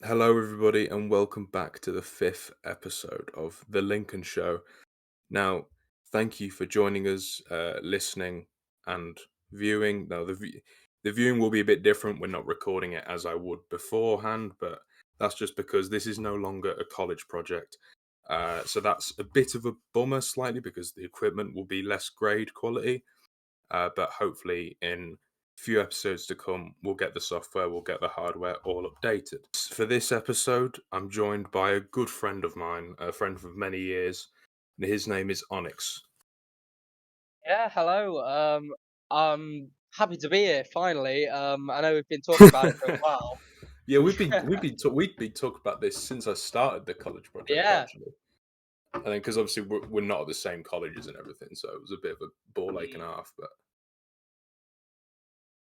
Hello, everybody, and welcome back to the fifth episode of The Lincoln Show. Now, thank you for joining us, listening, and viewing. Now, the viewing will be a bit different. We're not recording it as I would beforehand, but that's just because this is no longer a college project. So that's a bit of a bummer, slightly, because the equipment will be less grade quality. But hopefully, in few episodes to come, we'll get the software, we'll get the hardware all updated. For this episode, I'm joined by a good friend of mine, a friend of many years, and his name is Onyx. Yeah, hello. I'm happy to be here finally. I know we've been talking about it for a while. Yeah, we've been talking about this since I started the college project, Yeah. actually. I think because obviously we're not at the same colleges and everything, so it was a bit of a ball ache and a half. But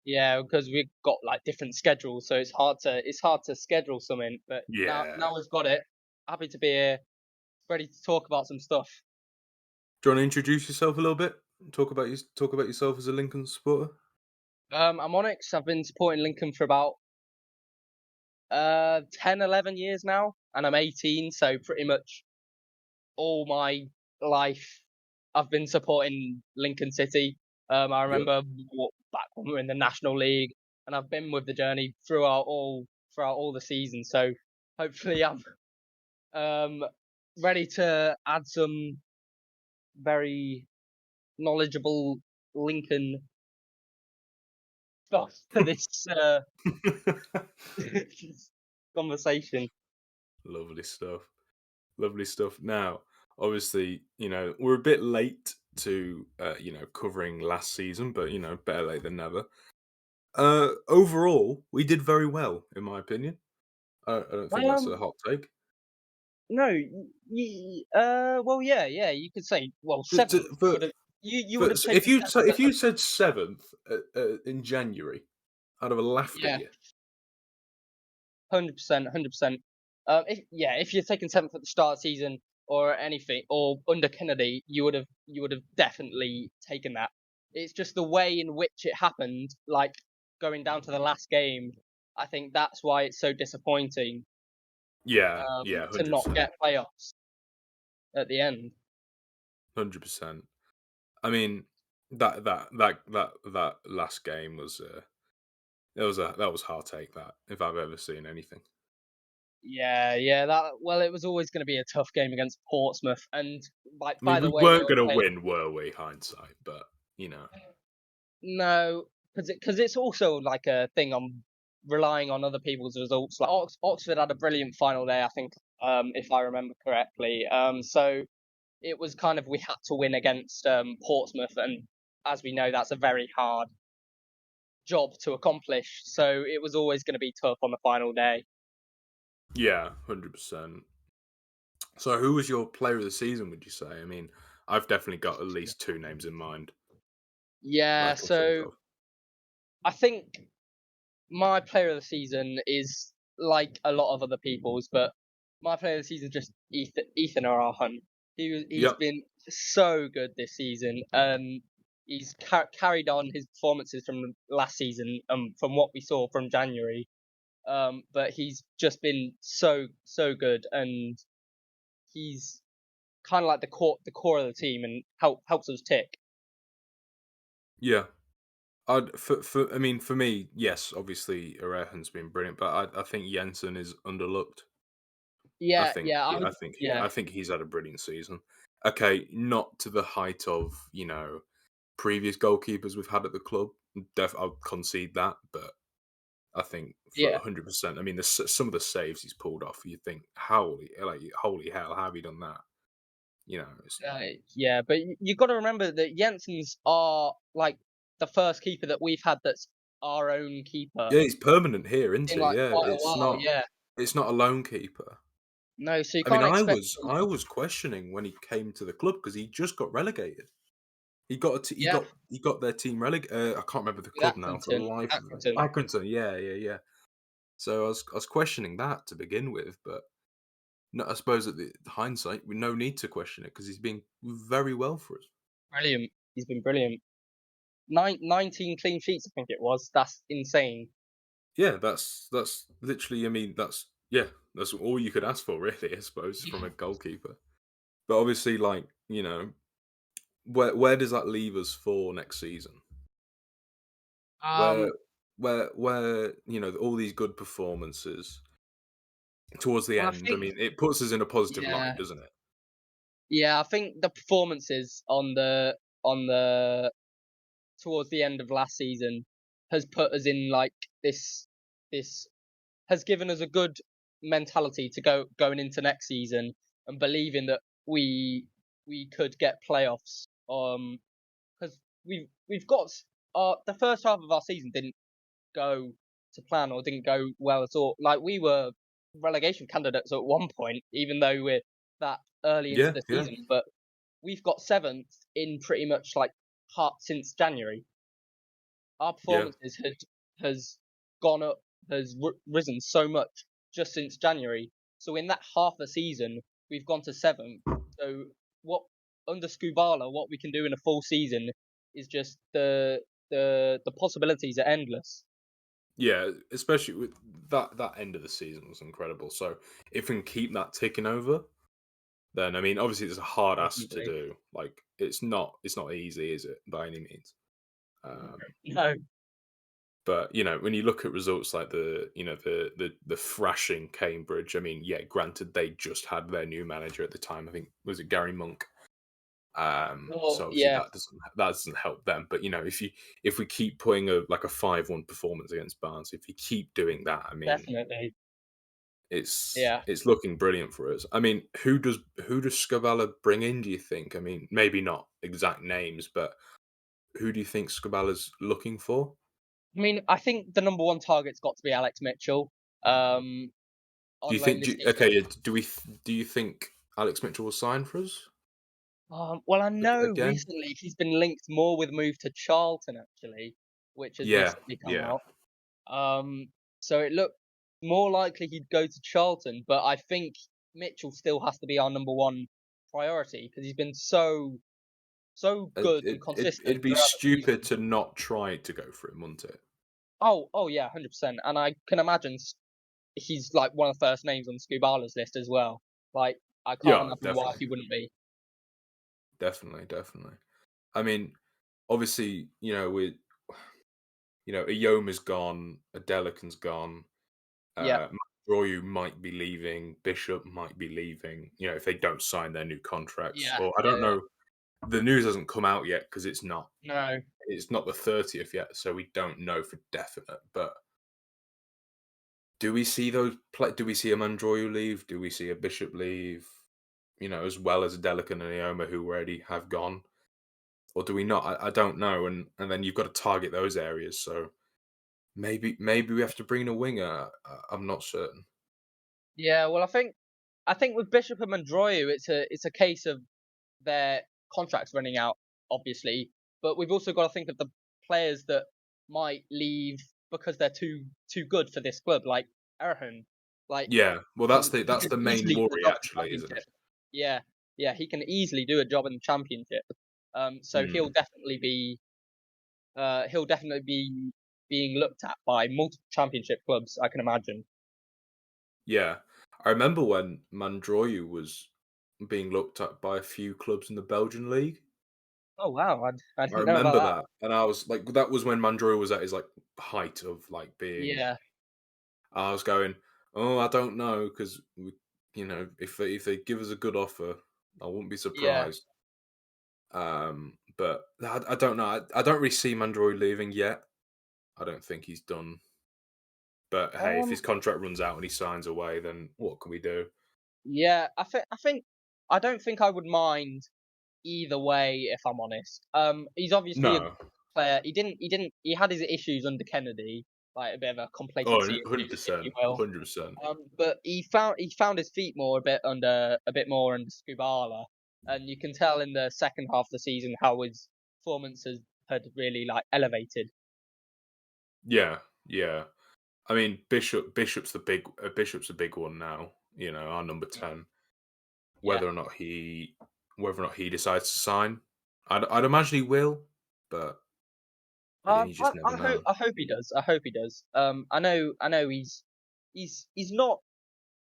Yeah, because we've got like different schedules, so it's hard to schedule something. But now yeah, now we've got it. Happy to be here, ready to talk about some stuff. do you want to introduce yourself a little bit? Talk about yourself as a Lincoln supporter. I'm Onyx. I've been supporting Lincoln for about 10, 11 years now, and I'm 18, so pretty much all my life I've been supporting Lincoln City. I Yep. remember back when we were in the National League, and I've been with the journey throughout all the seasons. So hopefully I'm um, ready to add some very knowledgeable Lincoln stuff to this conversation. Lovely stuff. Lovely stuff. Now, obviously, we're a bit late to, covering last season, but, better late than never. Overall, we did very well, in my opinion. I don't think that's a Um, hot take. no, well, yeah, you could say, well, To, seventh. to, You for, would have, you would have so if taken you seventh. if you said seventh in January, I'd have laughed at Yeah, you. 100%, 100%. If you're taking seventh at the start of the season or anything, or under Kennedy, you would have definitely taken that. It's just the way in which it happened, like going down to the last game. I think that's why it's so disappointing Yeah, yeah, to not 100%, get playoffs at the end. 100%. I mean, that last game was that was hard take, that, if I've ever seen anything. Yeah. It was always going to be a tough game against Portsmouth, and like I mean, by we the way they weren't were going to playing. win, were we? Hindsight, but you know, No, because it's also like a thing on relying on other people's results. Like Oxford had a brilliant final day, I think, if I remember correctly. So it was kind of we had to win against Portsmouth, and as we know, that's a very hard job to accomplish. So it was always going to be tough on the final day. yeah, 100%. So, who was your player of the season? Would you say? I mean, I've definitely got at least two names in mind that I Yeah, can think so of. I think my player of the season is like a lot of other people's, but my player of the season is just Ethan Arahan. He's Yep. been so good this season. He's carried on his performances from last season, from what we saw from January. But he's just been so good, and he's kind of like the core of the team, and helps us tick. Yeah. I mean, for me, yes, obviously Orehan's been brilliant, but I think Jensen is underlooked. I Yeah, think yeah, I I would. think he Yeah, I think he's had a brilliant season. Okay, not to the height of previous goalkeepers we've had at the club. I'll concede that, but I think for yeah. 100%. I mean, some of the saves he's pulled off, you think, holy hell, how have you done that? It's, Uh, yeah, but you got to remember that Jensen's are like the first keeper that we've had that's our own keeper yeah, he's permanent here, isn't in he? like Yeah, quite a while. Yeah, it's not a lone keeper. no, so you I mean, can't I expect. was I was questioning when he came to the club because he just got relegated. He got Yeah, he got their team relegated. I can't remember the with club now for the Accrington, life of me. Accrington. Accrington, yeah. So I was questioning that to begin with, but no, I suppose at the hindsight, we no need to question it because he's been very well for us. Brilliant. He's been brilliant. 19 clean sheets, I think it was. That's insane. Yeah, that's literally. I mean, that's Yeah, that's all you could ask for, really, I suppose, from Yeah. a goalkeeper. But obviously, like, where does that leave us for next season? Where Um, where all these good performances towards the well, I end, I think mean, it puts us in a positive yeah, light, doesn't it? yeah, I think the performances on the towards the end of last season has put us in like this has given us a good mentality to going into next season and believing that we could get playoffs. Because we've got the first half of our season didn't go to plan or didn't go well at all. Like we were relegation candidates at one point, even though we're that early into Yeah, the yeah, season. But we've got seventh in pretty much like half since January. Our yeah, performances has gone up, has risen so much just since January. So in that half a season, we've gone to seventh. So what under Scubala, what we can do in a full season is just the possibilities are endless. yeah. Especially with that end of the season was incredible. So if we can keep that ticking over, then I mean, obviously, it's a hard ask to Definitely. do. Like, it's not easy, is it, by any means? Um, No. but when you look at results like the thrashing Cambridge, I mean, yeah, granted they just had their new manager at the time. I think was it Gary Monk. Oh So obviously yeah, that doesn't help them. But if we keep putting a 5-1 performance against Barnes, if you keep doing that, I mean, definitely. it's Yeah. it's looking brilliant for us. I mean, who does Scabala bring in? Do you think? I mean, maybe not exact names, but who do you think Scabala's looking for? I mean, I think the number one target's got to be Alex Mitchell. Um, Do on you loan think? this season. Do you think Alex Mitchell will sign for us Well, I know again? recently he's been linked more with a move to Charlton actually, which has Yeah, recently come yeah, out. So it looked more likely he'd go to Charlton, but I think Mitchell still has to be our number one priority because he's been so It, good and it, it, consistent it'd be throughout the stupid season. to not try to go for him, wouldn't it? Oh yeah, 100%. And I can imagine he's like one of the first names on Scubala's list as well. Like I can't Yeah, imagine why definitely, he wouldn't be. definitely, definitely. I mean, obviously, Ioma's gone, Adelican's gone, Yeah, Royu might be leaving, Bishop might be leaving. If they don't sign their new contracts, yeah, or I yeah, don't yeah. know, the news hasn't come out yet because it's not No. it's not the 30th yet, so we don't know for definite. But do we see Do we see a Mandroyu leave? Do we see a Bishop leave? As well as Delican and Ioma who already have gone, or do we not? I don't know. And then you've got to target those areas. So maybe we have to bring in a winger. I'm not certain. Yeah, well, I think with Bishop and Mandroyu, it's a case of their contracts running out, obviously, but we've also got to think of the players that might leave because they're too good for this club, like Erhan. Like Yeah, well, he can he that's can the main easily do a worry, job in the actually, isn't it? championship. Yeah, yeah, he can easily do a job in the championship. So Mm, he'll definitely be being looked at by multiple championship clubs. I can imagine. yeah, I remember when Mandroyu was being looked at by a few clubs in the Belgian league. Oh wow, I I didn't know about remember that. that, and I was like, that was when Mandroyu was at his like height of like being. Yeah, I was going, oh, I don't know, because if they give us a good offer, I wouldn't be yeah. surprised. But I don't know. I don't really see Mandroy leaving yet. I don't think he's done. But hey, if his Um, contract runs out and he signs away, then what can we do? Yeah, I think I don't think I would mind either way if I'm honest. He's obviously a good No. player. He had his issues under Kennedy, like a bit of a Oh, complacency issues, if you 100%. will. 100%. But he found his feet more a bit more under Scubala, and you can tell in the second half of the season how his performances had really like elevated. Yeah, yeah. I mean, Bishop's a big one now. Our number 10. Yeah. Whether or not he decides to sign, I'd imagine he will, but again, you just never I hope know. I hope he does. I hope he does. I know he's not.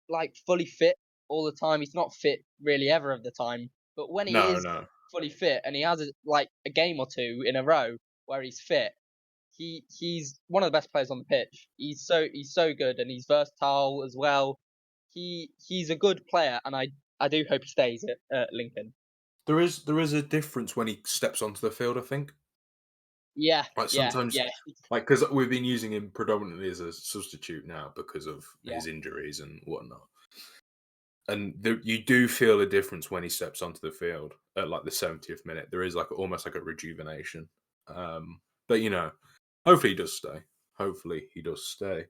like fully fit all the time. He's not fit really ever of the time. But when he No, is no. fully fit and he has like a game or two in a row where he's fit, he's one of the best players on the pitch. He's so good and he's versatile as well. He's a good player, and I do hope he stays at Lincoln. There is a difference when he steps onto the field, I think. Yeah, Like yeah, sometimes, yeah, like because we've been using him predominantly as a substitute now because of yeah. his injuries and whatnot. And you do feel a difference when he steps onto the field at like the 70th minute. There is like almost like a rejuvenation. But hopefully he does stay. Hopefully he does stay.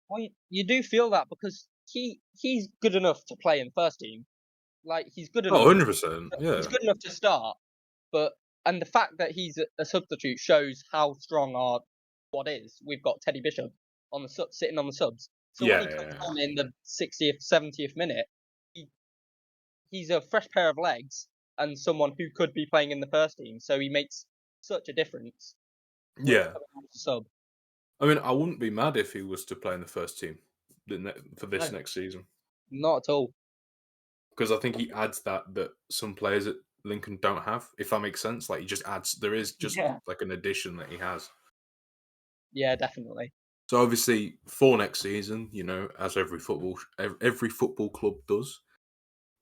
Well, you do feel that because he's good enough to play in first team. Like he's good Oh, enough. 100%. He's Yeah. good enough to start, but and the fact that he's a substitute shows how strong our squad is. We've got Teddy Bishop on the sitting on the subs. So when Yeah, he yeah, comes yeah. on in the 60th, 70th minute, he, he's a fresh pair of legs and someone who could be playing in the first team. So he makes such a difference when he's Yeah. coming on as a sub. I mean, I wouldn't be mad if he was to play in the first team for this No, next season not at all. because I think he adds that some players at Lincoln don't have. If that makes sense, like he just adds. There is just Yeah, like an addition that he has. yeah, definitely. So obviously for next season, as every football club does,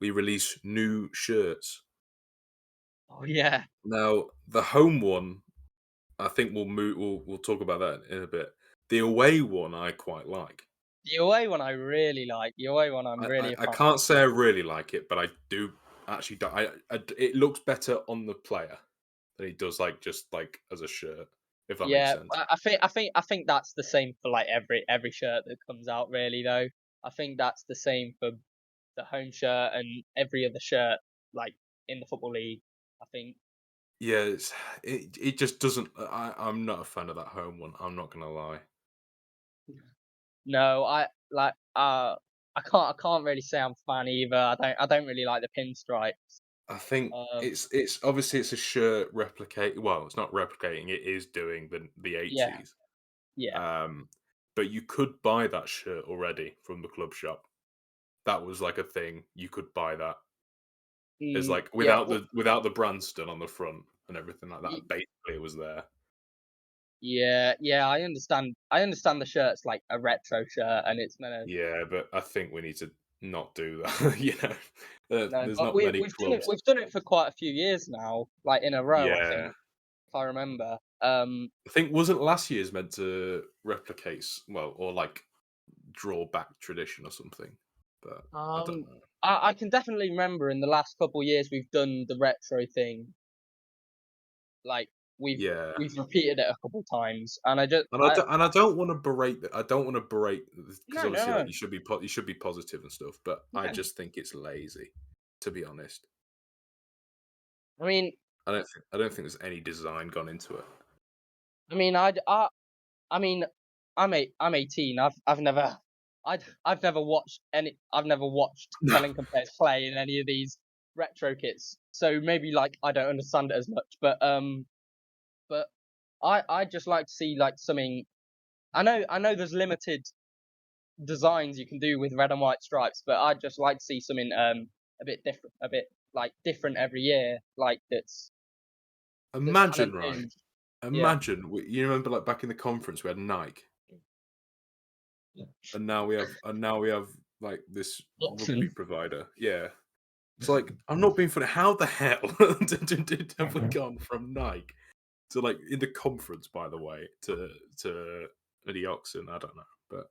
we release new shirts. Oh yeah, Now the home one, I think we'll move. We'll talk about that in a bit. The away one, I quite like. the away one I really like. The away one I'm really a I fan. can't say I really like it, but I do actually. It looks better on the player than it does like just like as a shirt, if that makes Yeah, sense. I think that's the same for like every shirt that comes out really though. I think that's the same for the home shirt and every other shirt like in the football league. I think Yeah, it just doesn't. I'm not a fan of that home one. I'm not gonna lie. no, I can't really say I'm a fan either. I don't really like the pinstripes. I think Um it's obviously it's a shirt replicate. Well, it's not replicating. It is doing the yeah, 80s. yeah. Um, but you could buy that shirt already from the club shop. That was like a thing. You could buy that as like Yeah, without the Branston on the front and everything like y- that. Basically, it was there. yeah, I understand the shirt's like a retro shirt and it's meant to Yeah, but I think we need to not do that. no, There's but not we many we've done it clubs. we've done it for quite a few years now, like in a row, I Yeah, think, if I remember. I think wasn't last year's meant to replicate well or like draw back tradition or something, but I don't Um, know. I can definitely remember in the last couple of years we've done the retro thing. Like we've Yeah, we've repeated it a couple of times, and I just and I don't want to berate that. I don't want to berate because no, no, obviously like no, you should be positive and stuff, but I no. just think it's lazy, to be honest. I mean, I don't think there's any design gone into it. I mean, I mean, I'm 18. I've never watched any. I've never watched the Lincoln players play in any of these retro kits. So maybe like I don't understand it as much, but I just like to see like something. I know there's limited designs you can do with red and white stripes, but I'd just like to see something a bit different, a bit like different every year, like that's kind of Imagine, right? new. Yeah. Imagine you remember like back in the conference we had Nike, and now we have like this rugby Oxen. provider. Yeah, it's like I'm not being funny. How the hell have we gone from Nike to like in the conference? By the way, to the Oxen. I don't know, but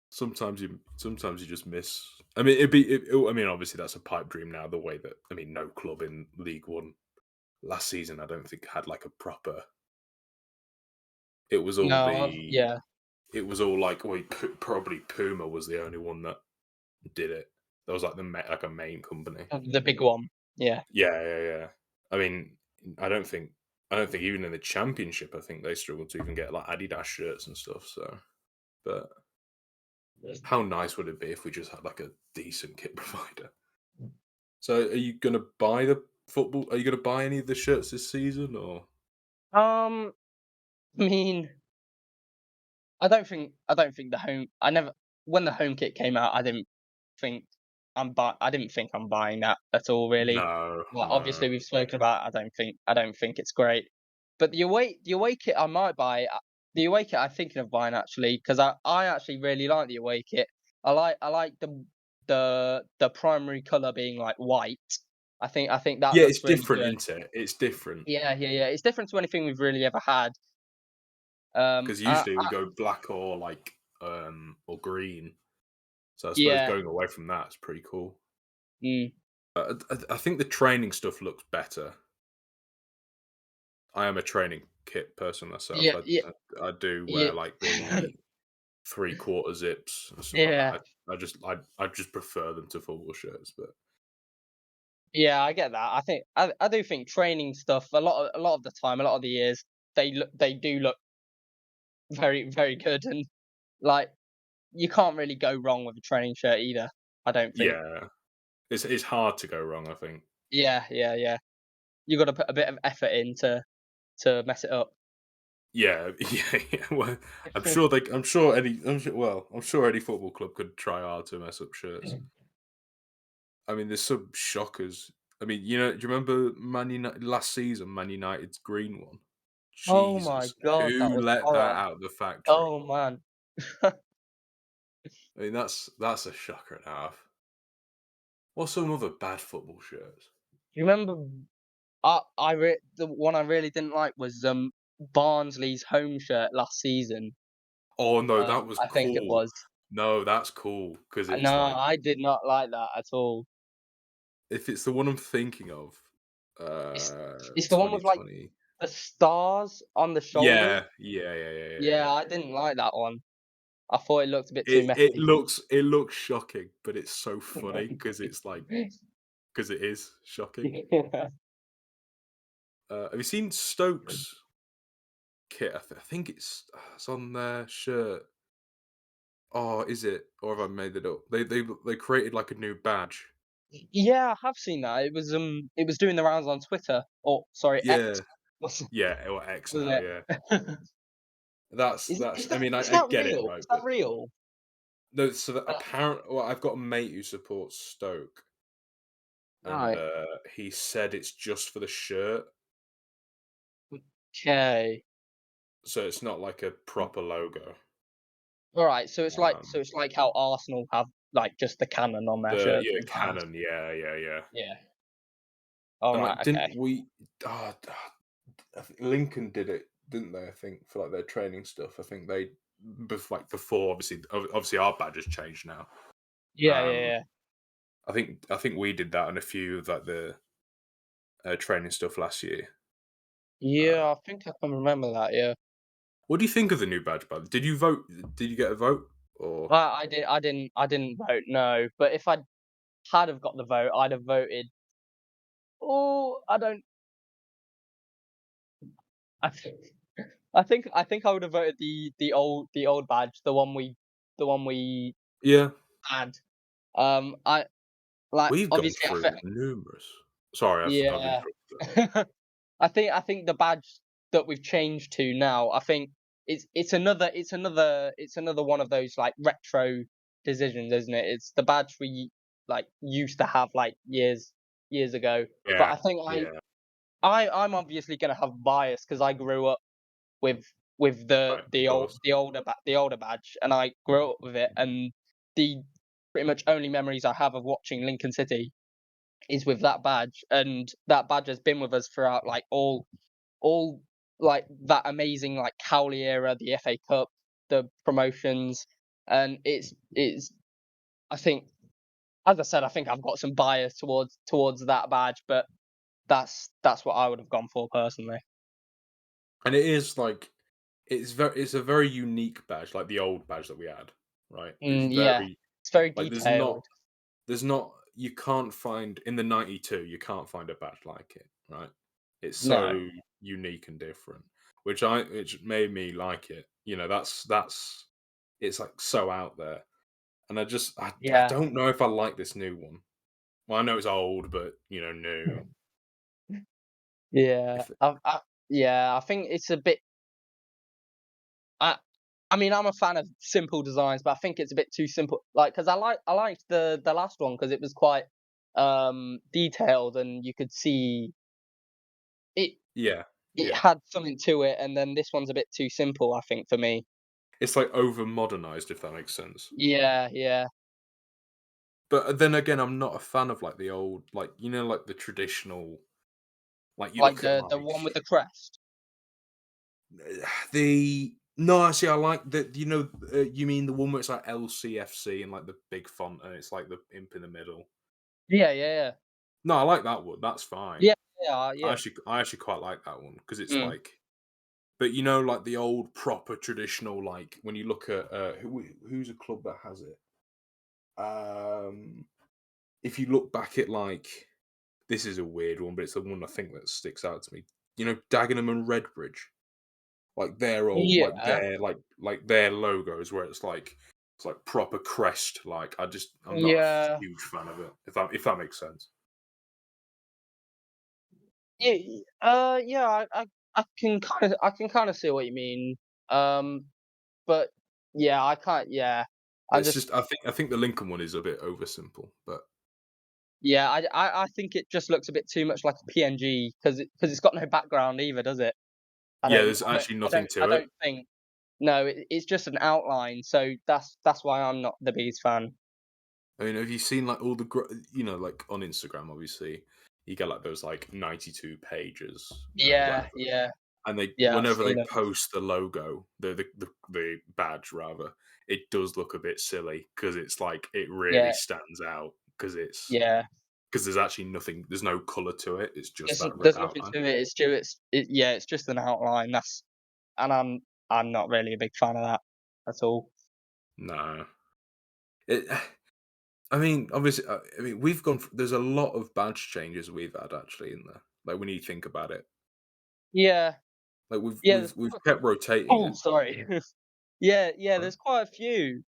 sometimes you just miss. I mean, I mean, obviously that's a pipe dream now. The way that I mean, no club in League One last season, I don't think had like a proper. It was all No, the. yeah, It was all like, well, probably Puma was the only one that did it. That was like like a main company. the big one. Yeah. Yeah, yeah, yeah. I mean, I don't think even in the championship, I think they struggled to even get like Adidas shirts and stuff. So, but how nice would it be if we just had like a decent kit provider? So, are you gonna buy the football? Are you gonna buy any of the shirts this season, or I mean, I don't think the home. I never when the home kit came out. Think I didn't think I'm buying that at all. Really. No, Like no. obviously we've spoken about. I don't think it's great. But the away kit I might buy. The away kit I'm thinking of buying actually because I actually really like the away kit. I like the primary color being like white. I think that Yeah, looks it's really different, good. isn't it? It's different Yeah. It's different to anything we've really ever had. because I, usually we go black or like or green. So I suppose yeah. going away from that is pretty cool. Mm, I think the training stuff looks better. I am a training kit person myself. yeah. Yeah. I do Yeah. wear like the 3/4 zips and stuff like Yeah. that. I just prefer them to football shirts, but Yeah, I get that. I do think training stuff a lot of the time, a lot of the years they do look very good and like you can't really go wrong with a training shirt either. I don't think. yeah, it's hard to go wrong. I think. Yeah. You got to put a bit of effort in to mess it up. Yeah, yeah. Well, I'm sure any football club could try hard to mess up shirts. I mean, there's some shockers. I mean, do you remember Man United last season? Man United's green one. Oh my Jesus, god, that who was let that horror. out of the factory? Oh man. I mean, that's a shocker and a half. What's some other bad football shirts? You remember the one I really didn't like was Barnsley's home shirt last season. Oh no, that was I think it cool. was. No, that's cool because No, it's like I did not like that at all. if it's the one I'm thinking of, It's the one with like 2020. the stars on the shoulders. Yeah. Yeah, I didn't like that one. I thought it looked a bit too It messy. looks shocking, but it's so funny because it's like because it is shocking. Yeah. Have you seen Stokes kit? I think it's on their shirt. Oh, is it? Or have I made it up? They created like a new badge. Yeah, I have seen that. It was doing the rounds on Twitter. Or sorry, Yeah, X, wasn't yeah, or X now. it? Yeah, that's. I mean, Is I that get it, real? right? Is that But real? no, so that Uh, apparent. Well, I've got a mate who supports Stoke, and right. he said it's just for the shirt, Okay. so it's not like a proper logo. All right. Um, So it's like how Arsenal have like just the cannon on their the shirt yeah sometimes. Canon, yeah. Yeah. All And right. like, didn't Okay. we? I think Lincoln did it, didn't they? I think for like their training stuff. I think they, before obviously our badge has changed now. Um, Yeah. I think we did that on a few of like the training stuff last year. Uh, Yeah, I think I can remember that. Yeah. what do you think of the new badge? By the way? Did you vote? Did you get a vote? Or I didn't vote. No, but if I had have got the vote, I'd have voted. Oh, I don't. I think. I think I would have voted the old badge, the one we yeah, had. I like we've gone obviously through numerous. Sorry, I've yeah. interrupted. I think the badge that we've changed to now, I think it's another one of those like retro decisions, isn't it? It's the badge we like used to have like years ago. But Yeah, I think yeah, I'm obviously gonna have bias because I grew up with right, of course. the older badge, and I grew up with it, and the pretty much only memories I have of watching Lincoln City is with that badge, and that badge has been with us throughout like all like that amazing like Cowley era, the FA Cup, the promotions, and it's I think as I said, I think I've got some bias towards that badge, but that's what I would have gone for personally. And it is like it's a very unique badge, like the old badge that we had, right? It's Yeah, very it's very like detailed. there's not you can't find in the 92 you can't find a badge like it, right? It's No, so unique and different, which made me like it. That's it's like so out there. And I yeah, don't know if I like this new one. Well, I know it's old, but new. yeah, If yeah. I think it's a bit. I mean, I'm a fan of simple designs, but I think it's a bit too simple. Like, because I liked the last one because it was quite detailed and you could see it. Yeah, It yeah. had something to it, and then this one's a bit too simple, I think, for me. It's like over modernized, if that makes sense. Yeah, yeah. But then again, I'm not a fan of like the old, like like the traditional. Like you Like look at the one with the crest. the no, see, I like that. You mean the one where it's like LCFC and like the big font and it's like the imp in the middle. Yeah, yeah, yeah. No, I like that one. That's fine. Yeah, yeah, I yeah. actually, I actually quite like that one because it's Mm. like, but like the old proper traditional, like when you look at who's a club that has it. If you look back at like this is a weird one, but it's the one I think that sticks out to me. Dagenham and Redbridge, like their old, like Yeah, their logos, where it's like proper crest. Like I'm not a yeah. huge fan of it. If that makes sense. Yeah, yeah, I can kind of see what you mean. Um, but yeah, I can't. Yeah, I It's just just I think the Lincoln one is a bit oversimple, but yeah, I think it just looks a bit too much like a PNG because it's got no background either, does it? yeah, there's actually nothing I to it. don't think. No, it's just an outline, so that's why I'm not the biggest fan. I mean, have you seen like all the like on Instagram, obviously, you get like those like 92 pages, Yeah, whatever, yeah, and they yeah. I've whenever seen they it. post the logo, the badge rather, it does look a bit silly because it's like it really Yeah, stands out yeah. because there's actually nothing, there's no color to it. It's just that red There's nothing outline. to it. Yeah, it's just an outline. And I'm not really a big fan of that at all. No, it. I mean, obviously, I mean, we've gone. There's a lot of badge changes we've had actually in there. Like when you think about it, Yeah, like we've yeah. we've we've kept rotating Oh, it. sorry. Yeah, yeah. Right? There's quite a few.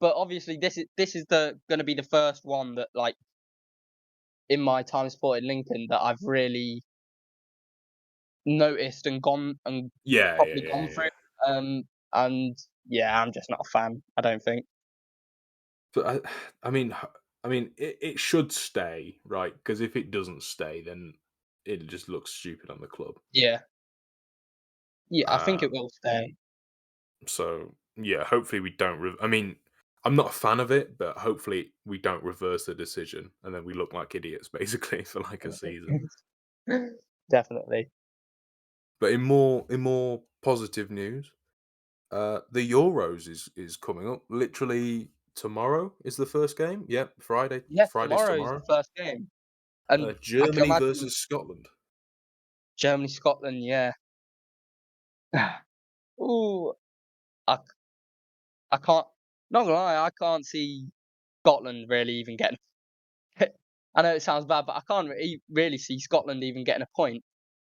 But obviously this is the gonna be the first one that like in my time supported Lincoln that I've really noticed and gone and Yeah, yeah, properly yeah, gone yeah. through. Um, and yeah, I'm just not a fan. I don't think. But I mean, it should stay, right? Because if it doesn't stay, then it just looks stupid on the club. Yeah, yeah. I think it Um, will stay. so yeah, hopefully we don't. I mean, I'm not a fan of it, but hopefully we don't reverse the decision and then we look like idiots basically for like a season. Definitely. But in more positive news, the Euros is coming up. Literally tomorrow is the first game. Yep, Friday. Yes, Friday's tomorrow is the tomorrow. first game, and I can Germany imagine versus Scotland. Germany, Scotland. Yeah. Ooh, I I can't. Not gonna lie, I can't see Scotland really even getting. I know it sounds bad, but I can't really see Scotland even getting a point.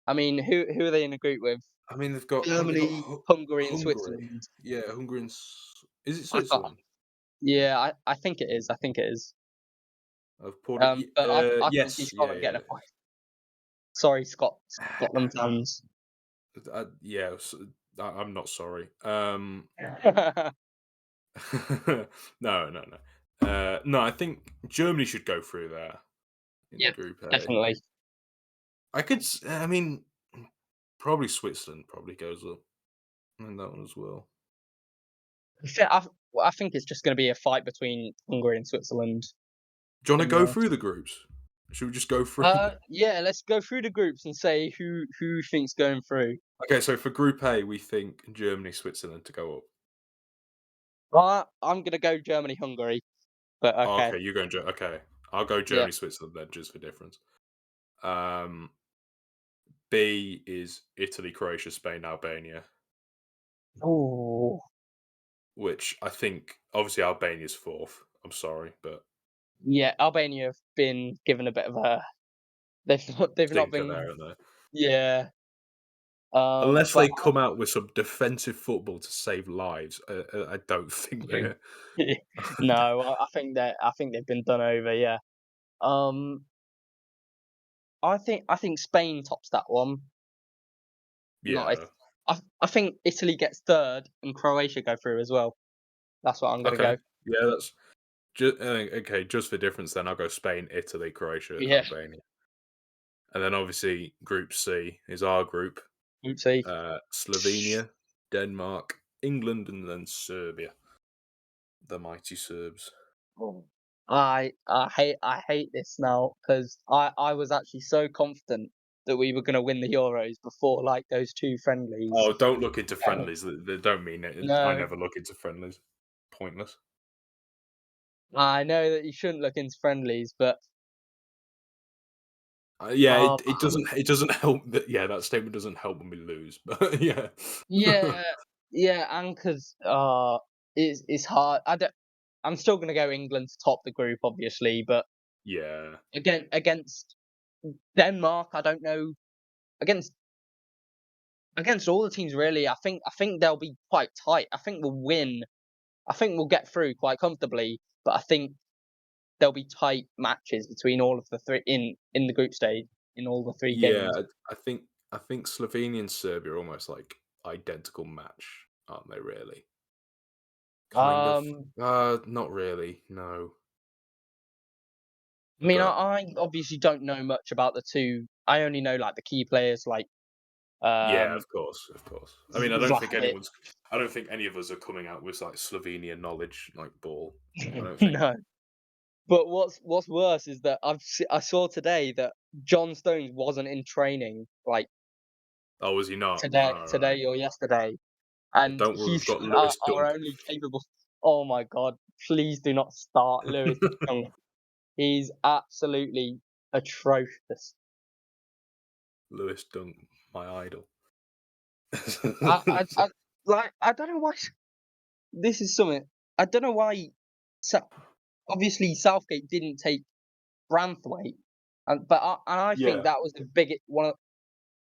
I mean, who are they in a group with? I mean, haven't they got Germany, Hungary, and Hungary? Switzerland. Yeah, Hungary and is it I can't. Switzerland? Yeah, I think it is. I think it is. I've poured it. But I can't see Yes, yeah, Scotland getting yeah. a point. Sorry, Scotland fans. Yeah, I'm not sorry. No, no, no. No, I think Germany should go through there in Yep, Group A. definitely. I mean, probably Switzerland probably goes up in that one as well. I think it's just going to be a fight between Hungary and Switzerland Do you want to in go the. through the groups? Should we just go through? Yeah, let's go through the groups and say who thinks going through. Okay, so for Group A, we think Germany, Switzerland to go up. I'm gonna go Germany, Hungary, but Oh, okay. okay, you're going. Okay, I'll go Yeah. Germany, Switzerland then, just for difference. Um, B is Italy, Croatia, Spain, Albania, Oh, which I think obviously Albania's fourth. I'm sorry, but yeah. Albania have been given a bit of a. They've not stinker there, been. aren't they? Yeah. Unless But they come out with some defensive football to save lives, I don't think they're. no, I think they've been done over. Yeah. Um, I think Spain tops that one. Not Yeah, I think Italy gets third and Croatia go through as well. That's what I'm gonna Okay. go. Yeah, that's okay. Just for difference, then I'll go Spain, Italy, Croatia, Yeah, Albania, and then obviously Group C is our group: oopsie. Slovenia, Denmark, England, and then Serbia. The mighty Serbs. Oh. I hate this now because I was actually so confident that we were gonna win the Euros before like those 2 friendlies. Oh, don't look into Oh. friendlies. They don't mean it. I No, never look into friendlies. Pointless. I know that you shouldn't look into friendlies, but Yeah, oh, it doesn't help that. Yeah, that statement doesn't help when we lose. But yeah, yeah, yeah, and 'cause, it's hard. I'm still gonna go England to top the group, obviously, but yeah, against Denmark, I don't know. Against against all the teams really, I think they'll be quite tight. I think we'll win. I think we'll get through quite comfortably, but I think there'll be tight matches between all of the 3 in the group stage, in all the 3 yeah. games. I think Slovenia and Serbia are almost like identical match, aren't they? Really, kind of. Um, Not really. No, I mean, but I obviously don't know much about the 2. I only know, like, the key players like, yeah, um, of course, of course. I mean, Vlahovic. I don't think any of us are coming out with like Slovenia knowledge, like ball. I don't think. No. But what's worse is that I saw today that John Stones wasn't in training, like, Oh, was he not? All right. today or yesterday, Yeah, and don't worry, we've he's got our Lewis our Dunk. only capable. Oh my god, please do not start Lewis Dunk. He's absolutely atrocious. Lewis Dunk, my idol. I like, I don't know why this is something. I don't know why Sa obviously Southgate didn't take Branthwaite, and I think Yeah. that was the one of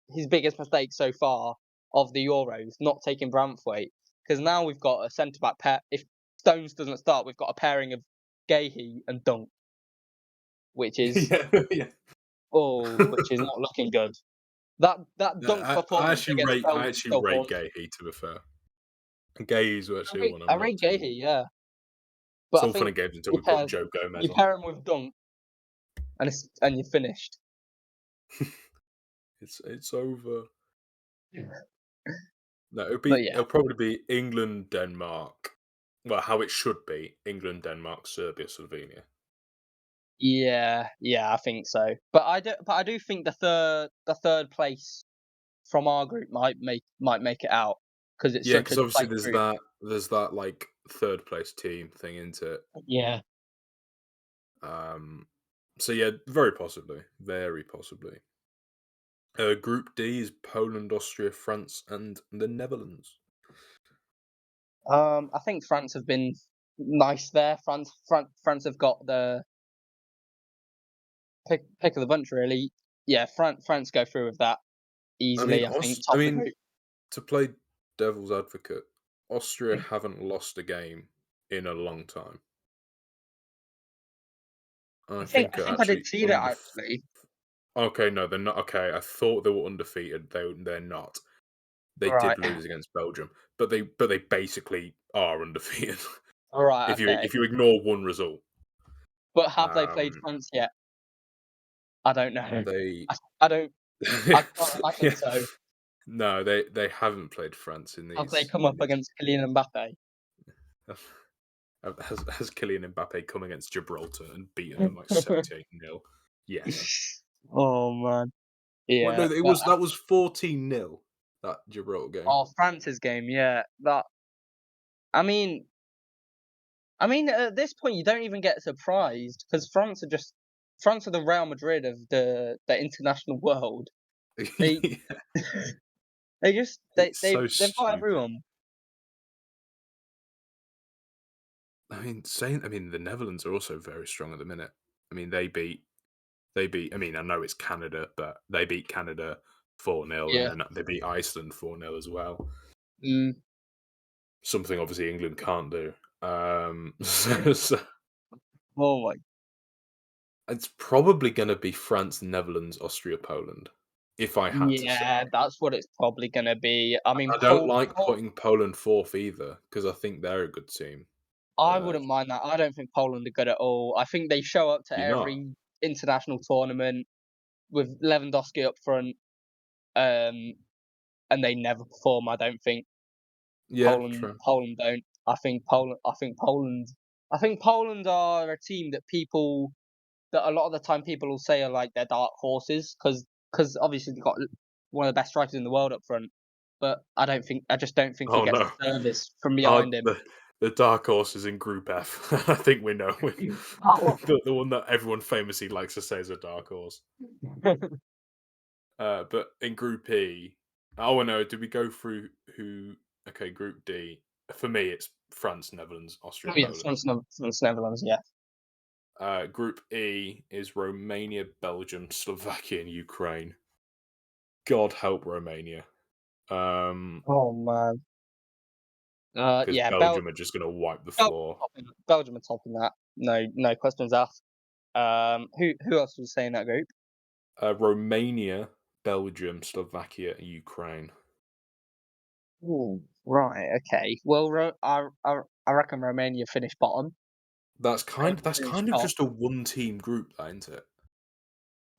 his biggest mistakes so far of the Euros, not taking Branthwaite. Because now we've got a centre back pair. If Stones doesn't start, we've got a pairing of Gahey and Dunk, which is Yeah, yeah. which is not looking good. That No, Dunk performance against I Belgium actually still rate haunts. Gahey, to be fair. Gahey is actually one I I'm not rate too. Gahey, yeah, It's but I all fun and think games until you we put pair Joe Gomez you on. pair him with Dunk, and you're finished. It's over. No, But yeah, it'll probably be England, Denmark. Well, how it should be: England, Denmark, Serbia, Slovenia. yeah, I think so. But I do think the third place from our group might make it out because it's Yeah, such a because obviously tight group. there's that like third place team thing into it. Yeah. Um, so yeah, very possibly, very possibly. Group D is Poland, Austria, France, and the Netherlands. I think France have been nice there. France have got the pick of the bunch really. Yeah, France go through with that I mean, easily. I think top of the group. to play devil's advocate, Austria haven't lost a game in a long time. I think I are think I did actually see that actually. Okay, no, they're not. Okay, I thought they were undefeated. They're not. They Right. did lose against Belgium, but they basically are undefeated. All right. Okay. If you ignore one result, But have they played um, France yet? I don't know. they I don't. I can't imagine yeah, so. no, they haven't played France Have they come in up these. against Kylian Mbappe? Has Kylian Mbappe come against Gibraltar and beaten them like 78-0? Yes. Oh man. Well, Yeah. no, that was 14-0, that Gibraltar game. Oh, France's game. Yeah. That. I mean, at this point, you don't even get surprised because France are the Real Madrid of the international world. They Yeah, they just it's so they've got stupid. everyone. I mean, the Netherlands are also very strong at the minute. I mean, I mean, I know it's Canada, but they beat Canada 4-0, and Yeah. then they beat Iceland 4-0 as well. Mm. Something obviously England can't do. So Oh my. it's probably going to be France, Netherlands, Austria, Poland. if I had to say. Yeah, that's what it's probably gonna be. I mean, I don't like putting Poland fourth either because I think they're a good team. I wouldn't mind that. I don't think Poland are good at all. I think they show up to Do you not? every international tournament with Lewandowski up front, um, and they never perform. I don't think Yeah, true. Poland don't. I think Poland are a team that a lot of the time people will say are like their dark horses because obviously they've got one of the best strikers in the world up front. But I just don't think he Oh gets no, the service from our behind him. the dark horse is in Group F. I think we know Oh. the one that everyone famously likes to say is a dark horse. But in Group E, oh no, did we go through who? Okay, Group D. For me, it's France, Netherlands, Austria, Oh yeah, Poland. France, Netherlands, yeah. Group E is Romania, Belgium, Slovakia, and Ukraine. God help Romania. Oh man. Because Yeah, Belgium are just going to wipe the floor. Belgium are topping that. No questions asked. Who else was saying that group? Romania, Belgium, Slovakia, and Ukraine. Ooh, right, okay. Well, I reckon Romania finished bottom. That's kind. Belgium That's finished kind of top. just a one-team group, that, isn't it?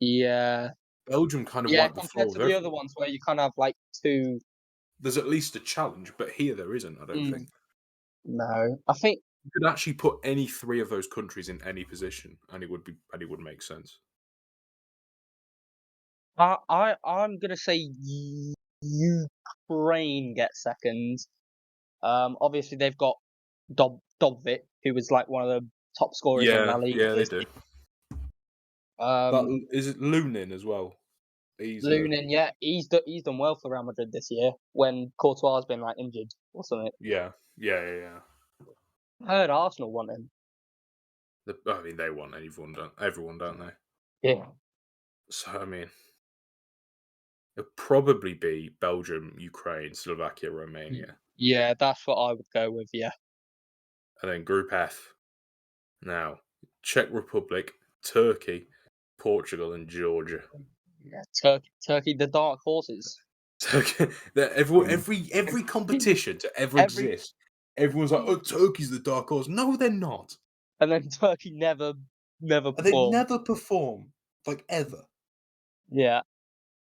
Yeah, Belgium kind of yeah. wiped the floor Compared with to the other everyone. ones where you kind of have like two. There's at least a challenge, but here there isn't. I don't Mm, think no, I think you could actually put any three of those countries in any position, and it would make sense. I'm gonna say Ukraine gets second. Obviously they've got Dobvik, who was like one of the top scorers in La Yeah, Liga yeah, they this do. year. Um, Is it Lunin as well? He's Lunin, yeah, he's done well for Real Madrid this year when Courtois has been like injured or something. yeah, yeah. I heard Arsenal want him. I mean, they want everyone, don't they? Yeah. So I mean, it'll probably be Belgium, Ukraine, Slovakia, Romania, Yeah, that's what I would go with. Yeah. and then Group F. Now, Czech Republic, Turkey, Portugal, and Georgia. Yeah. Turkey, the dark horses. Turkey, every competition to ever Every exist, everyone's like, "Oh, Turkey's the dark horse." No, they're not. and then Turkey never They performed. never perform, like ever. Yeah.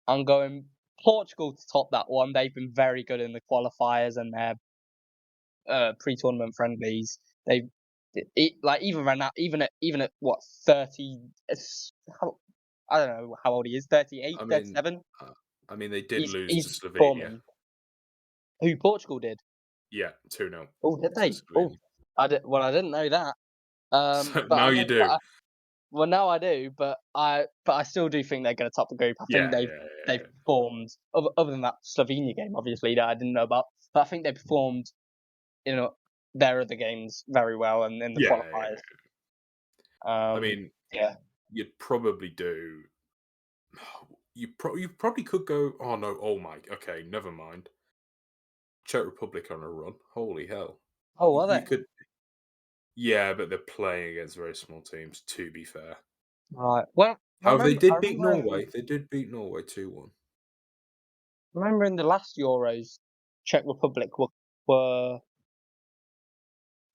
I'm going Portugal to top that one. They've been very good in the qualifiers and their pre-tournament friendlies. They like even at what 30. How, I don't know how old he is. 38, I mean, 37. uh, they did lose to He's Slovenia. performing. Who Portugal did? Yeah, 2-0 Oh, did to they? Oh, Slovenia. I didn't know that. So But now I you know. do. Well, now I do. But I still do think they're going to top the group. I think they've Yeah. performed other than that Slovenia game, obviously that I didn't know about. But I think they performed their other games very well and in the Yeah. qualifiers. I Um, mean, yeah. you'd probably do. You probably could go. Oh no! Oh my. Okay, never mind. Czech Republic on a run. Holy hell! Oh, are You they? could. Yeah, but they're playing against very small teams. To be fair, Right. Well, however, they I did beat remember, Norway. They did beat Norway 2-1. remember in the last Euros, Czech Republic were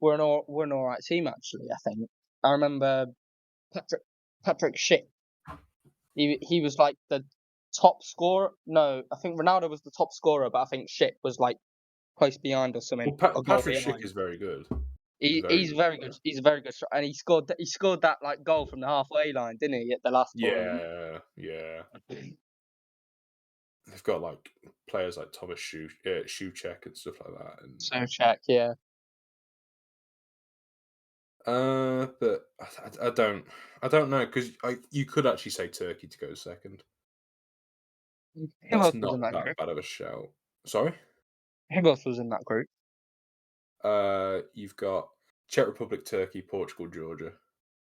were an all right team actually. I think I remember Patrick Patrick Schick. He was like the top scorer. No, I think Ronaldo was the top scorer, but I think Schick was like close behind or something, Well, a goal Patrick Schick behind. is very good. He's a very He's good very good. player. He's a very good, and he scored that like goal from the halfway line, didn't he, at the last tournament? Yeah. They've got like players like Thomas Schuchek and stuff like that, and So check, yeah. but I don't know because you could actually say Turkey to go second. Who That's else was not in that that group? bad of a shout. Sorry. Who else was in that group? You've got Czech Republic, Turkey, Portugal, Georgia.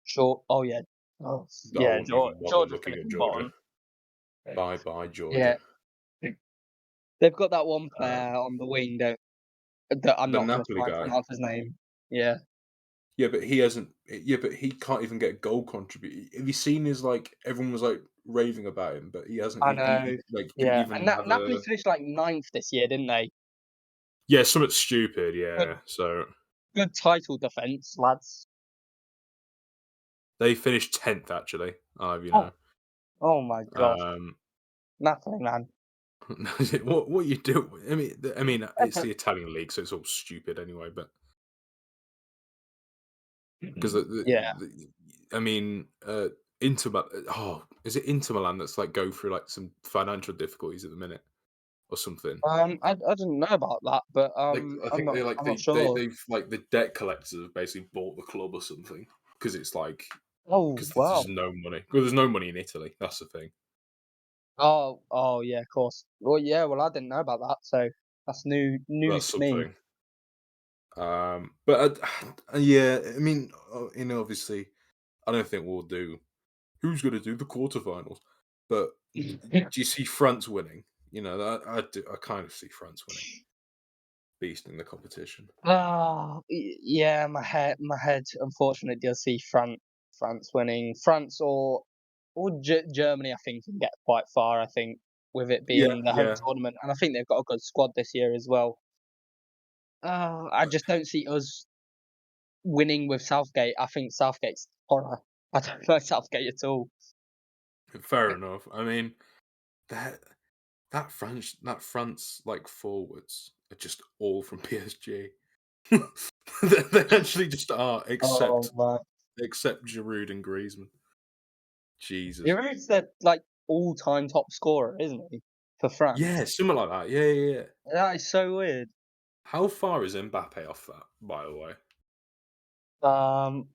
Sure. Oh yeah. Oh I yeah. wouldn't even bother Georgia looking at finishing Georgia. bottom. Bye bye, Georgia. Yeah. They've got that one player Um, on the wing that I'm the not going to Napoli try and guy. pronounce his name. Yeah. Yeah, but he hasn't. Yeah, but he can't even get goal contribute. Have you seen his like? Everyone was like raving about him, but he hasn't I he know. didn't Yeah, and even have Napoli a finished like ninth this year, didn't they? yeah, something stupid, Good, yeah. So good title defense, lads. they finished 10th actually. I'll have you know. Oh, oh my god, Um, Napoli, man. what you do? I mean, it's the Italian league, so it's all stupid anyway. But because Yeah. I mean, oh, is it Inter Milan that's like go through like some financial difficulties at the minute or something? I didn't know about that, but Like I think they like I'm not they sure. they've like the debt collectors have basically bought the club or something because it's like Oh because there's wow. no money. Well, there's no money in Italy. That's the thing. Oh yeah, of course. Well, yeah. Well, I didn't know about that, so that's news That's to me. something. But yeah, I mean, obviously, I don't think we'll do. Who's going to do the quarterfinals? But do you see France winning? I do. I kind of see France winning, beasting the competition. Yeah. My head, unfortunately, does see France winning. France or Germany, I think, can get quite far. I think with it Yeah, being the home yeah, tournament, and I think they've got a good squad this year as well. I just don't see us winning with Southgate. I think Southgate's horror. I don't like Southgate at all. fair enough. I mean that that France like forwards are just all from PSG. They actually just are, Oh man, except Giroud and Griezmann. Jesus. Giroud's the like all-time top scorer, isn't he, for Yeah, France? something like that. Yeah, yeah, yeah. That is so weird. How far is Mbappe off that, by the way? Um,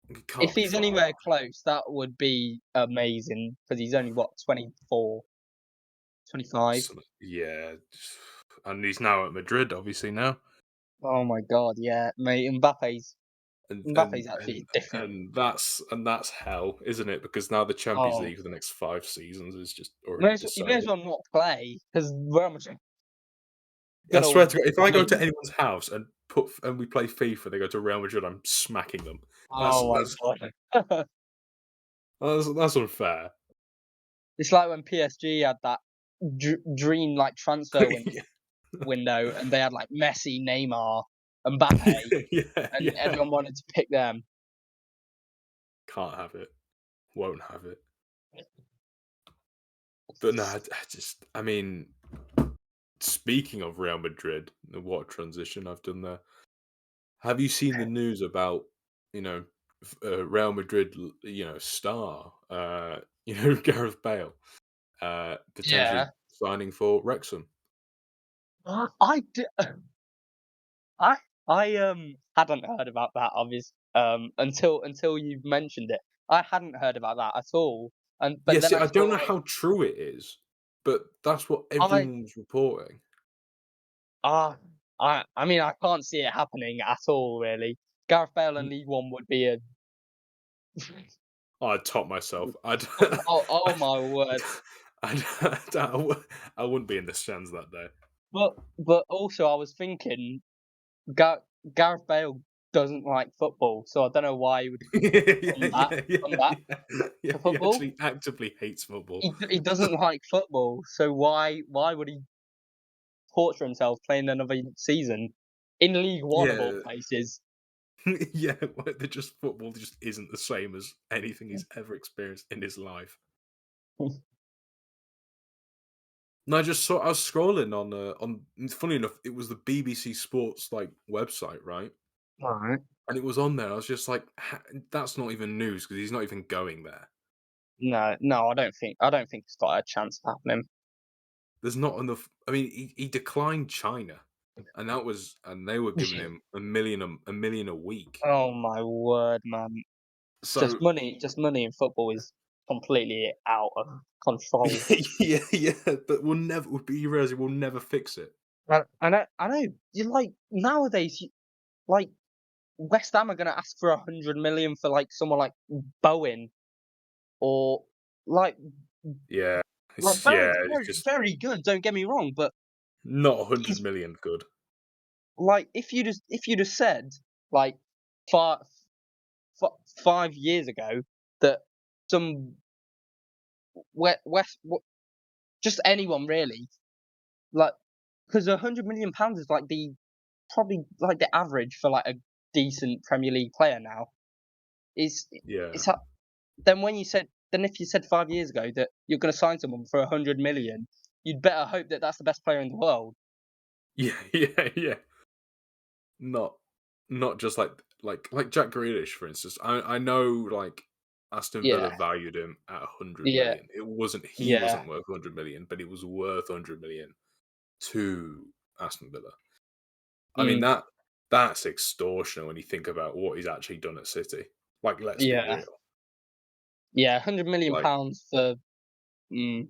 It if can't be he's far anywhere off. close, that would be amazing because he's only what 24, 25. Yeah, and he's now at Madrid, obviously now, Oh my god, yeah, mate. and Mbappe's and and actually different. and that's hell, isn't it? Because now the Champions Oh, League for the next 5 seasons is just already you may as decided. well not play because Real Madrid I gonna swear to God, if I go to win. anyone's house and we play FIFA, they go to Real Madrid, I'm smacking them. That's Oh my that's god. that's unfair. It's like when PSG had that dream like transfer Yeah, window, and they had like Messi, Neymar, Mbappe, yeah, and yeah. everyone wanted to pick them. Can't have it. Won't have it. But no, I mean, speaking of Real Madrid, what a transition I've done there. Have you seen the news about, you know, Real Madrid, star, Gareth Bale, potentially Yeah. signing for Wrexham? I d- I hadn't heard about that until you mentioned it. I hadn't heard about that at all. And Yeah, but then see, I I don't know saw how true it is, but that's what I everyone was reporting. ah I mean I can't see it happening at all really. Gareth Bale in Mm, League One would be a I'd top myself. oh I'd, my word. I wouldn't be in the stands that day. But also I was thinking Gareth Bale doesn't like football, so I don't know why he would Yeah, come back yeah, come yeah, back yeah. Yeah, to he football. actually actively hates football. He doesn't like football, so why would he torture himself playing another season in League One of all Yeah, places? yeah. Football just isn't the same as anything he's ever experienced in his life. No, I was scrolling on. Funny enough, it was the BBC Sports like website, right? Alright. And it was on there. I was just like, that's not even news because he's not even going there. No, I don't think it's got a chance of happening. There's not enough. I mean, he declined China, and they were giving him a million a week. Oh my word, man. So Just money in football is completely out of control. yeah, yeah, but we'll never. You realize we'll never fix it. I know. You like nowadays, like West Ham are gonna ask for 100 million for like someone like Bowen or like Yeah, Bowen's it's very just very good. Don't get me wrong, but not 100 he's million good. like if you'd have said like 5 5 years ago that some just anyone really, like, because £100 million is like probably like the average for like a decent Premier League player now. Yeah. It's then if you said 5 years ago that you're going to sign someone for £100 million, you'd better hope that that's the best player in the world. Yeah, yeah. Not just like Jack Grealish, for instance. I know like Aston Villa Yeah, valued him at 100 yeah, million. He yeah, wasn't worth 100 million, but he was worth 100 million to Aston Villa. I mean mm, that's extortion when you think about what he's actually done at City. Like, let's be yeah, real. yeah. £100 million Like, for. Mm,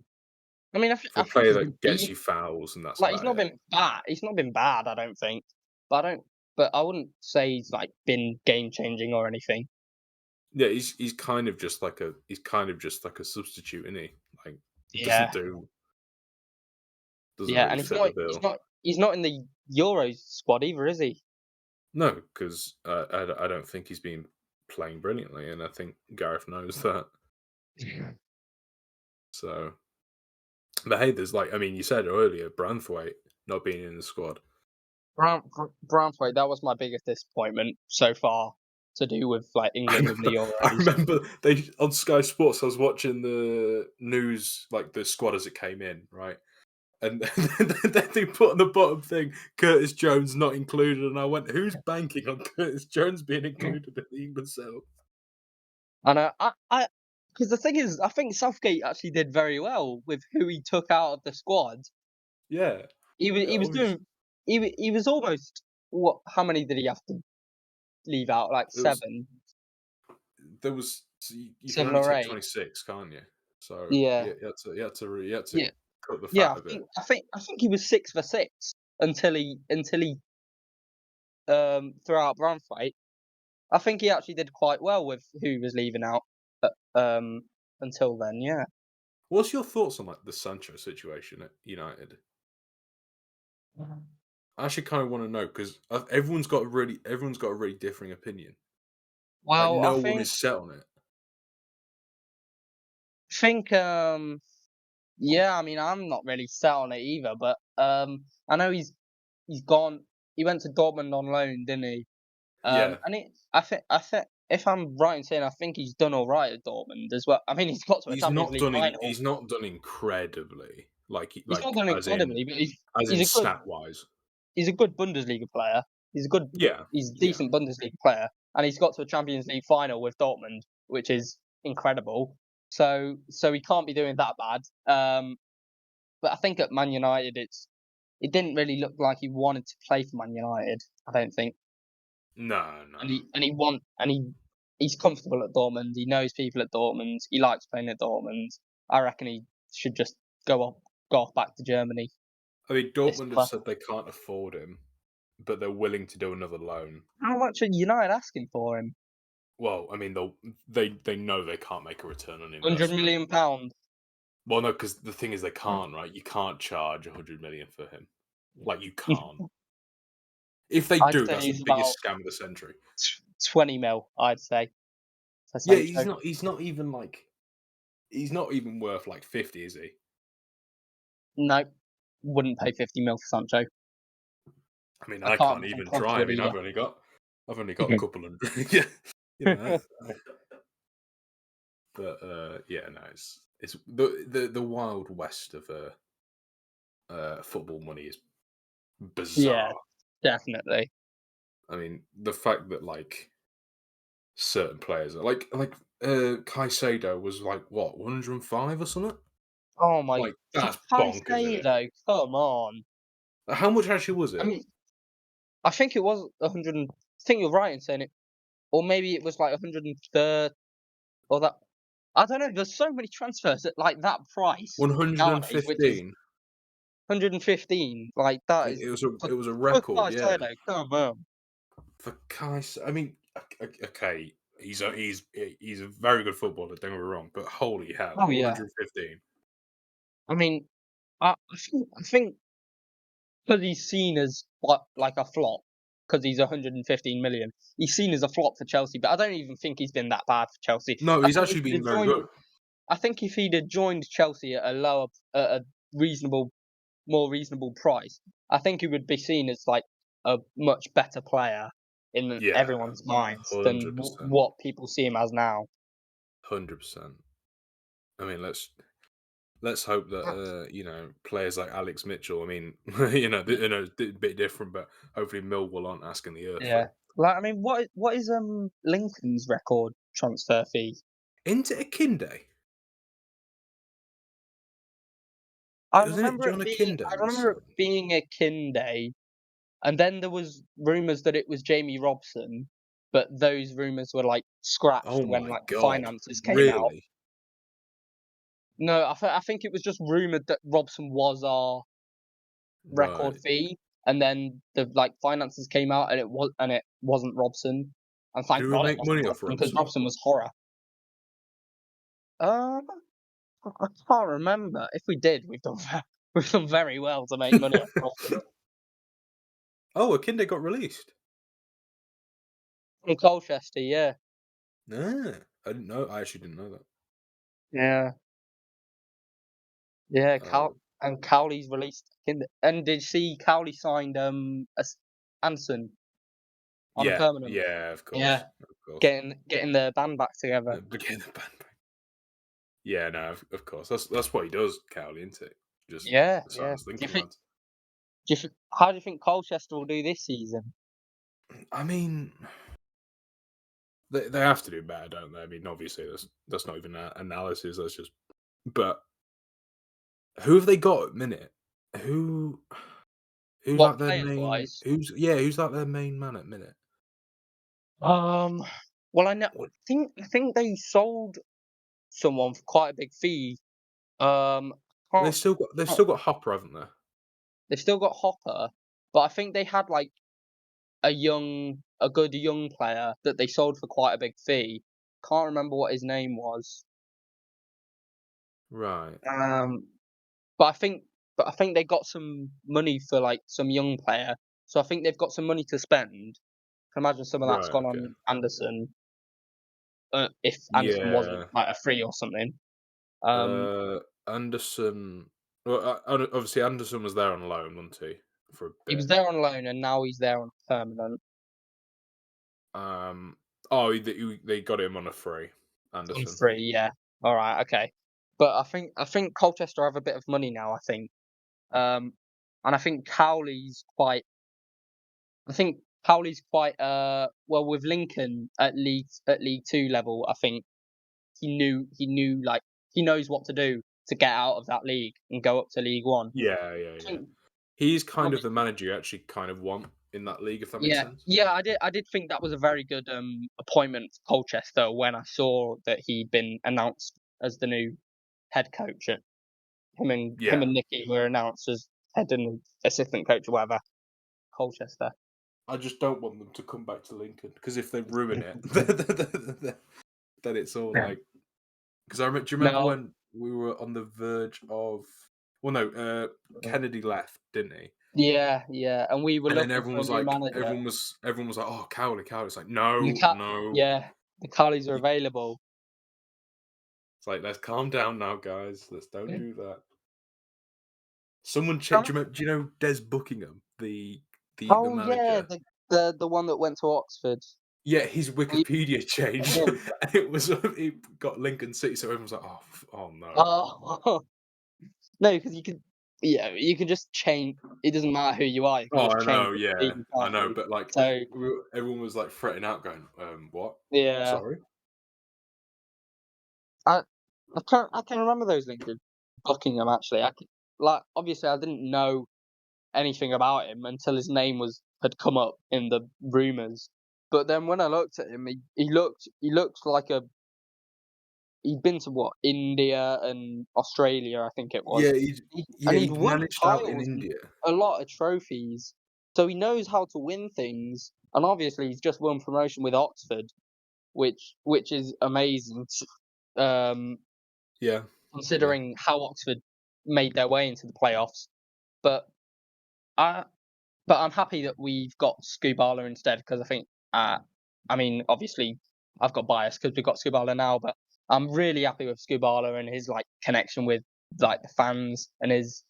I mean, for I a think player that gets you fouls and that's like he's about not it. been bad. He's not been bad, I don't think. But I don't. But I wouldn't say he's like been game changing or anything. Yeah, he's kind of just like a substitute, isn't he? Like, Yeah, doesn't yeah, really and fit the bill. he's not in the Euros squad either, is he? No, because I don't think he's been playing brilliantly, and I think Gareth knows that. So, but hey, there's like, I mean, you said earlier, Branthwaite not being in the squad. Brownthwaite, that was my biggest disappointment so far to do with like England in the I Euros. remember they on Sky Sports. I was watching the news, like the squad as it came in, right? And then they put on the bottom thing, Curtis Jones not included, and I went, "Who's banking on Curtis Jones being included in the England setup?" And because the thing is, I think Southgate actually did very well with who he took out of the squad. Yeah, He was obviously, doing he was almost what? How many did he have to leave out? Like it was seven, there was so you can 7 only or take 8. 26, can't you? So Yeah, yeah, you had to yeah, cut the yeah. fat a bit. I think he was 6 for 6 until he threw out Brownfight. I think he actually did quite well with who he was leaving out. Until then, yeah. What's your thoughts on like the Sancho situation at United? I actually kind of want to know because everyone's got a really differing opinion. Like Well, no one is set on it. think yeah, I mean, I'm not really set on it either, but I know he's gone. He went to Dortmund on loan, didn't he? Yeah, And I think if I'm right in saying, I think he's done all right at Dortmund as well. I mean, he's got to a Champions League final. he's not done incredibly He's not like done as in incredibly, but stat wise. he's a good Bundesliga player. Yeah, He's a yeah. decent Bundesliga player, and he's got to a Champions League final with Dortmund, which is incredible. So he can't be doing that bad. But I think at Man United, it didn't really look like he wanted to play for Man United. I don't think, No, no. he's comfortable at Dortmund. He knows people at Dortmund. He likes playing at Dortmund. I reckon he should just go off back to Germany I mean, this Dortmund have summer. said they can't afford him, but they're willing to do another loan. How much are United asking for him? Well, I mean, they know they can't make a return on £100 investment. million. Well, no, because the thing is, they can't, right? You can't charge 100 million for him. Like, you can't. If they I'd do, say that's the he's about biggest scam of the century. 20 mil. I'd say for Yeah, Sancho. he's not even worth like 50, is he? No, wouldn't pay 50 mil for Sancho. I mean, I I can't can't imagine even Klopp try. I would mean, either. I've only got a couple hundred. Yeah, you know. But yeah, no, it's the wild west of football money is Yeah, bizarre. definitely. I mean, the fact that like certain players are Caicedo was like what 105 or something. Oh my, Like for that's bonkers, isn't it? Caicedo, come on. How much actually was I it? mean, I think it was 100. I think you're right in saying it, or maybe it was like 130 or that. I don't know. There's so many transfers at like that price nowadays, which is 115. 115. Like that is It was a for record, yeah. Caicedo. Come on. For Caicedo, I mean, okay, he's a very good footballer. Don't get me wrong, but holy hell, Oh yeah. 115. I mean, I think because he's seen as what like a flop because he's 115 million. He's seen as a flop for Chelsea, but I don't even think he's been that bad for Chelsea. No, I he's think he actually should been have very joined. good. I think if he'd have joined Chelsea at a more reasonable price, I think he would be seen as like a much better player in Yeah, everyone's minds than 100%. what people see him as now. 100%. I mean, let's hope that players like Alex Mitchell. I mean, a bit different, but hopefully Millwall aren't asking the earth for Yeah. him. Like, I mean, what is Lincoln's record transfer fee? Into Akinde, I wasn't it? remember it John being Akinde I was remember it signed. being a Kinde, and then there was rumours that it was Jamie Robson, but those rumours were like scratched Oh when my like the god, finances came out. really? No, I think it was just rumoured that Robson was our record Right? fee, and then the like finances came out, and it wasn't Robson, and thank Do we God it make wasn't money off Robson because Robson? Robson was horror. Um, I can't remember. If we did, we've done very well to make money off Robson. Oh, Akinde got released. From Colchester, yeah, Ah, I didn't know. I actually didn't know that. yeah, yeah. Uh, Cowley's released. And did you see Cowley signed Anson on a yeah, permanent? yeah, of Yeah, course, of course. getting the band back together. Begin the band. Yeah, no, of course. That's what he does, Cowley, isn't it? Just Yeah, yeah. signs Lincoln lads. How do you think Colchester will do this season? I mean, they have to do better, don't they? I mean, obviously that's not even an analysis. That's just. But who have they got at the minute? Who who's What like their players main? wise? Who's like their main man at the minute? Um, well, What- I think they sold someone for quite a big fee. They Can't, still got they've can't still got Hopper, haven't they? they've still got Hopper, but I think they had like a good young player that they sold for quite a big fee. Can't remember what his name was. Right. Um, but I think but I think they got some money for like some young player. So I think they've got some money to spend. Can imagine some of that's Right. gone Okay. on Anderson. If Anderson wasn't Yeah. like a free or something. Um, Anderson. Well, obviously Anderson was there on loan, wasn't he, for a he was bit? there on loan and now he's there on permanent. Um. Oh, they got him on a free. On Anderson. free, yeah. All right, okay. But I think Colchester have a bit of money now. I think, and I think Cowley's quite. I think Cowley's quite. Well, with Lincoln at League Two level, I think he knew like he knows what to do to get out of that league and go up to League One. Yeah, yeah, I yeah. think He's kind of obvi- the manager you actually kind of want in that league, if that makes yeah, sense. yeah, I did think that was a very good appointment for Colchester when I saw that he'd been announced as the new head coach. Him Yeah. and Nicky were announced as head and assistant coach or whatever. Colchester. I just don't want them to come back to Lincoln because if they ruin it, Yeah. then it's all like. Because do you remember No. when we were on the verge of? Well, no, Kennedy left, didn't he? Yeah, yeah, and we were And then looking everyone for a was new like, manager. oh, Cowley, Cowley. It's like, And no, no. yeah, the Cowleys are You- available. It's like, let's calm down now, guys. Let's don't Yeah. do that. Someone check. Um, Do you know Des Buckingham, the oh yeah, manager? the one that went to Oxford. Yeah, his We Wikipedia changed. him. And it got Lincoln City, so everyone's like, oh no. Oh no, because you can just change. It doesn't matter who you are. You can Oh, just I change know, yeah, Wikipedia, I can't know, you? but like, So everyone was like fretting out, going, what? yeah, Sorry. I I can remember those Lincoln Buckingham actually. Like obviously I didn't know anything about him until his name had come up in the rumours. But then when I looked at him, he looked like he'd been to what India and Australia, I think it was, Yeah, and he'd he'd won managed out in titles and India. a lot of trophies. So he knows how to win things, and obviously he's just won promotion with Oxford, which is amazing. Um, Yeah, yeah. considering how Oxford made their way into the playoffs, but I But I'm happy that we've got Skubala instead because I think, I mean, obviously I've got bias because we've got Skubala now, but I'm really happy with Skubala and his like connection with like the fans and he's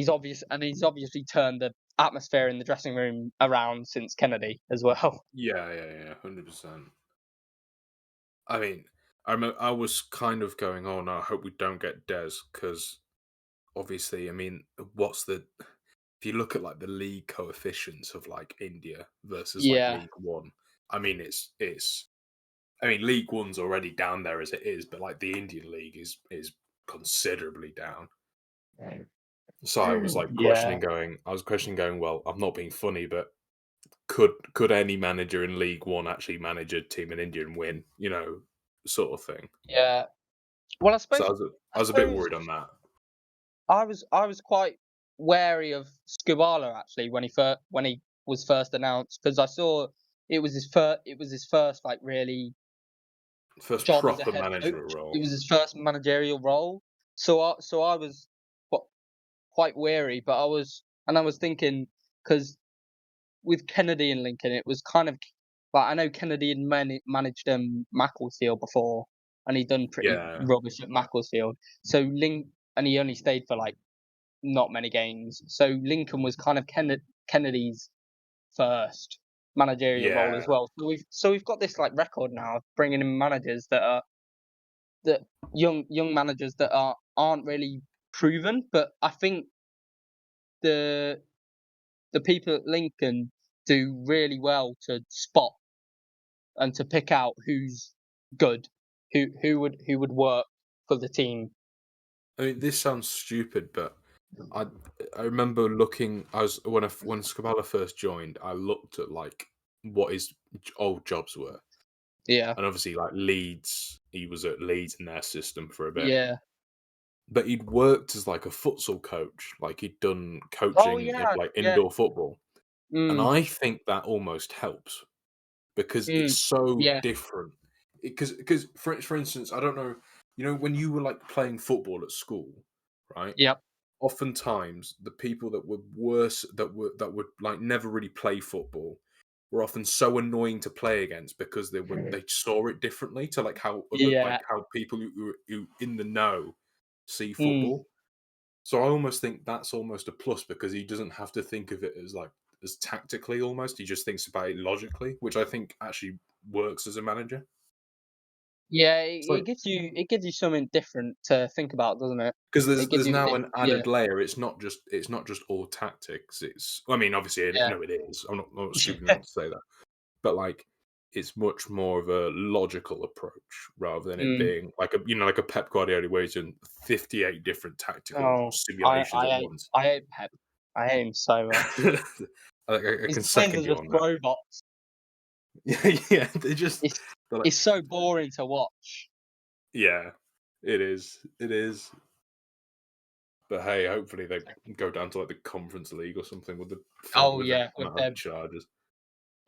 obviously turned the atmosphere in the dressing room around since Kennedy as well. Yeah, 100%. I mean, I was kind of going, "Oh, no, I hope we don't get Des," because obviously, I mean, what's the if you look at, like, the league coefficients of, like, India versus, like, Yeah, League One, I mean, it's I mean, League One's already down there as it is, but, like, the Indian League is considerably down. So I was, like, yeah, questioning going, "Well, I'm not being funny, but could any manager in League One actually manage a team in India and win?" Sort of thing. yeah. Well, So I I was a bit suppose worried on that. I was quite wary of Skubala actually when he was first announced because I saw it was his first like really First job as a proper head coach. managerial It role. was his first managerial role, so I was qu- quite wary, but I was thinking because with Kennedy and Lincoln, it was kind of like I know Kennedy had managed Macclesfield before, and he'd done pretty Yeah. rubbish at Macclesfield. So and he only stayed for like not many games. So Lincoln was kind of Kennedy's first managerial role as Yeah. well. So we've got this like record now of bringing in managers that young managers that aren't really proven. But I think the the people at Lincoln do really well to spot and to pick out who's good, who would work for the team. I mean, this sounds stupid, but I I remember looking. I was when Scabala first joined. I looked at like what his old jobs were, Yeah, and obviously like Leeds. He was at Leeds in their system for a bit, yeah. but he'd worked as like a futsal coach. Like he'd done Oh coaching in yeah, like yeah. indoor football, and Mm, I think that almost helps because it's mm. so Yeah, different. Because for instance, I don't know, when you were like playing football at school, right? yep, Oftentimes, the people that were worse that would like never really play football were often so annoying to play against because they saw it differently to yeah. how people who in the know see Mm. football. So I almost think that's almost a plus because he doesn't have to think of it as like as tactically almost. He just thinks about it logically, which I think actually works as a manager. Yeah, It's like it gives you something different to think about, doesn't it? because It gives there's you a now diff an yeah, added layer. It's not just all tactics. I mean, obviously, yeah. no, it is. I'm not stupid enough to say that, but like it's much more of a logical approach rather than it Mm. being like like a Pep Guardiola where he's doing 58 different tactical Oh, simulations at once. I hate Pep. I hate him so much. I His can players second are you just on that. robots. Yeah, It's they're like, it's so boring to watch. yeah, it is, it is. But hey, hopefully they go down to like the Conference League or something with the Oh with the yeah, with amount of their charges.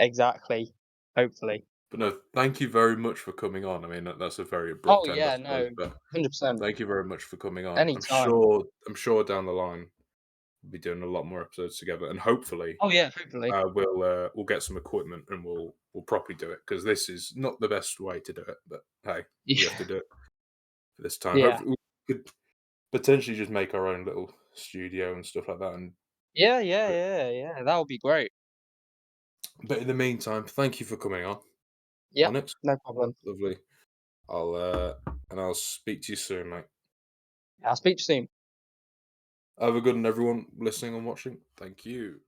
exactly. Hopefully. But no, thank you very much for coming on. I mean, that's a very Oh abrupt end, I yeah, suppose. no, But 100%. thank you very much for coming on. Anytime. I'm sure down the line we'll be doing a lot more episodes together, and hopefully Oh yeah, hopefully. we'll get some equipment and we'll properly do it because this is not the best way to do it. But hey, we have to Yeah. do it for this time. Yeah. Hopefully, we could potentially just make our own little studio and stuff like that. Yeah. That would be great. But in the meantime, thank you for coming on, Yep, Onyx. no problem. Lovely. I'll speak to you soon, mate. I'll speak to you soon. Have a good one, everyone listening and watching. Thank you.